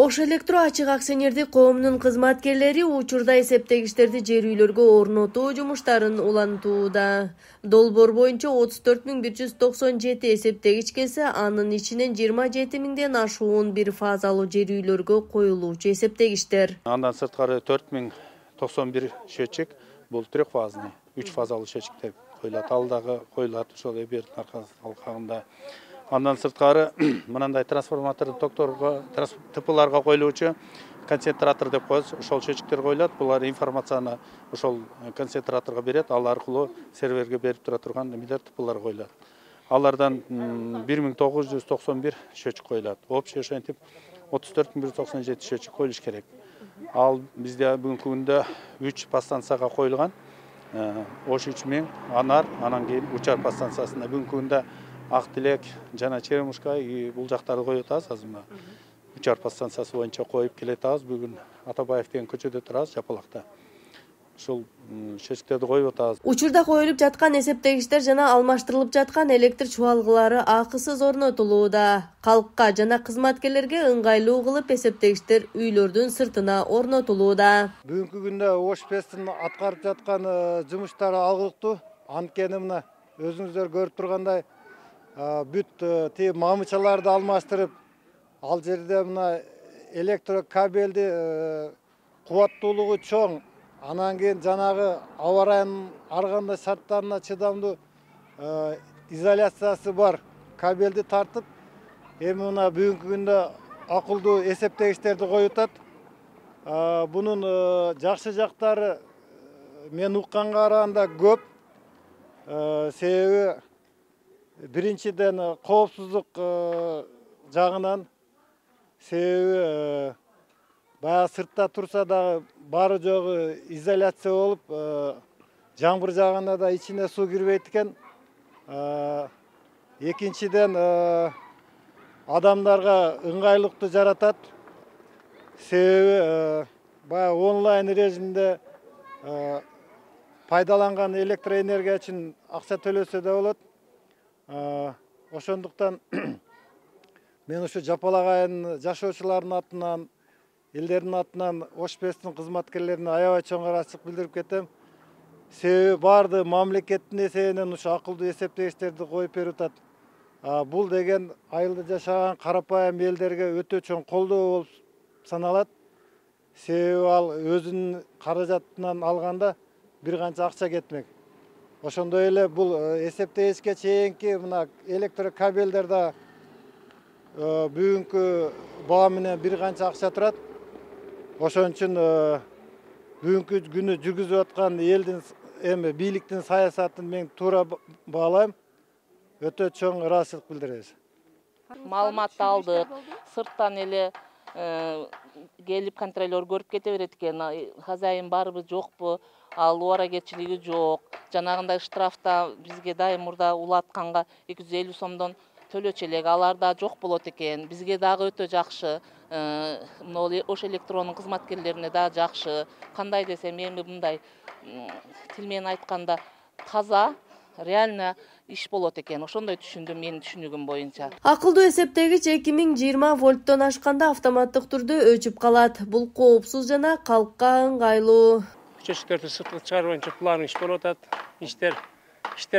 Ош Электро ачык акционердик коомунун кызматкерлери учурда эсептегичтерди жер үйлөргө орнотуу жумуштарын улантууда. Долбоор боюнча 34.197 эсептегич келсе, анын ичинен 27.000ден ашуун бир фазалуу жер үйлөргө коюлуучу эсептегичтер. Андан сырткары 4091 счетчик, бул трехфазный, 3 фазалуу счетчиктер коюлат. Алдагы коюлат ошол эбердин аркасында. Андан сырткары мынандай трансформатор токторго, ТПларга коюлуучу концентратор деп коебуз. Ошол счетчиктер коюлат. Булар информацияны ошол концентраторго берет. Ал аркылуу серверге берип тура турган эмелер ТПлар коюлат. Алардан 1991 счетчик коюлат. Общий ошентип 34.197 счетчик коюлуш керек. Ал бизде бүгүнкү күндө 3 подстанцияга коюлган. Ош 3000, Анар, анан кийин Учар подстанциясында бүгүнкү күндө Ақтілек жана Черемушка бул жактарды коюп атабыз. Азыр мына Учар подстанциясы боюнча коюп келатабыз. Бүгүн Атабаев деген көчөдө турабыз, Жапалакта. Ушул счетчиктерди коюп атабыз. Учурда коюлуп жаткан эсептегичтер жана алмаштырылып жаткан электр чубалгылары акысыз орнотулууда. Калкка жана кызматкерлерге ыңгайлуу кылып эсептегичтер үйлөрдүн сыртына орнотулууда. Бүгүнкү күндө Ош ПЭСтин аткарып жаткан жумуштары алгылыктуу. Анткени мына өзүңүздөр көрүп тургандай бүт мамычаларды алмаштырып, ал жерде мына электрокабелди кубаттуулугу чоң, анан кийин жанагы аба ырайынын ар кандай шарттарына чыдамдуу изоляциясы бар кабелди тартып, эми мына бүгүнкү күндө акылдуу эсептегичтерди коюп атат. Бунун жакшы жактары мен укканга караганда көп. Себеби биринчиден коопсуздук жагынан, себеби баягы сыртта турса дагы бары жогу изоляция болуп, жамгыр жааганда да ичине суу кирбейт экен. Экинчиден адамдарга ыңгайлыктуу жаратат. Себеби баягы онлайн режимде пайдаланган электроэнергия үчүн акча төлөсө да болот. Ошондуктан мен ушу Жапалак айылынын жашоочуларынын атынан, элдердин атынан Ош ПЭСтин кызматкерлерине аябай чоң ыраазычылык билдирип кетем. Себеби баарды мамлекеттин эсебинен ушу акылдуу эсептегичтерди коюп берип атат. Бул деген айылда жашаган карапайым элдерге өтө чоң колдоо болуп саналат. Себеби ал өзүнүн каражатынан алганда бир канча акча кетмек. Ошондой эле бул эсептегичке чейинки мына электрокабелдер да бүгүнкү баа менен бир канча акча турат. Ошон үчүн бүгүнкү күнү жүргүзүп аткан элдин эми бийликтин саясатын мен туура баалайм. Өтө чоң ыраазычылык билдиребиз. Маалыматты алдык, сырттан эле келип контролер көрүп кете берет экен. Хозяин барбы, жокпу? Ал убара кетчилиги жок. Жанагындай штрафта бизге дайым мурда улатканга 250 сомдон төлөчү элек, алар да жок болот экен. Бизге дагы өтө жакшы. Ош Электронун кызматкерлерине да жакшы. Кандай десем, эми мындай тил менен айтканда таза, реально иш болот экен. Ошондой түшүндүм менин түшүнүгүм боюнча. Акылдуу эсептегич 2020 вольттон ашканда автоматтык түрдө өчүп калат. Бул коопсуз жана калкка ыңгайлуу. Счетчиктерди сыртка чыгаруу боюнча план иш болуп атат. Иштер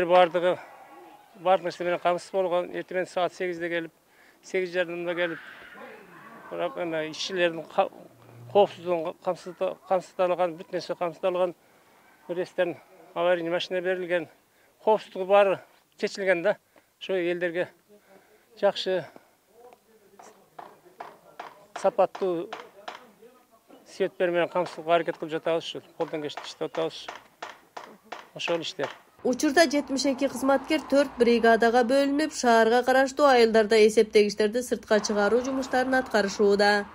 бардыгы иши менен камсыз болгон. Эртең саат 8-де келип, 8:30 келип, ишчилердин коопсуздугун камсыздалган, бүт нерсе камсыздалган. Рестерин аварийный машина берилген. Коопсуздугу баары чечилген да. Ошо элдерге жакшы сапаттуу свет бермеген камсыздыкка аракет кылып жатабыз, ушу колдон кечип иштеп атабыз. Ошол иштер. Учурда 72 кызматкер 4 бригадага бөлүнүп, шаарга караштуу айылдарда эсептегичтерди сыртка чыгаруу жумуштарын аткарышууда.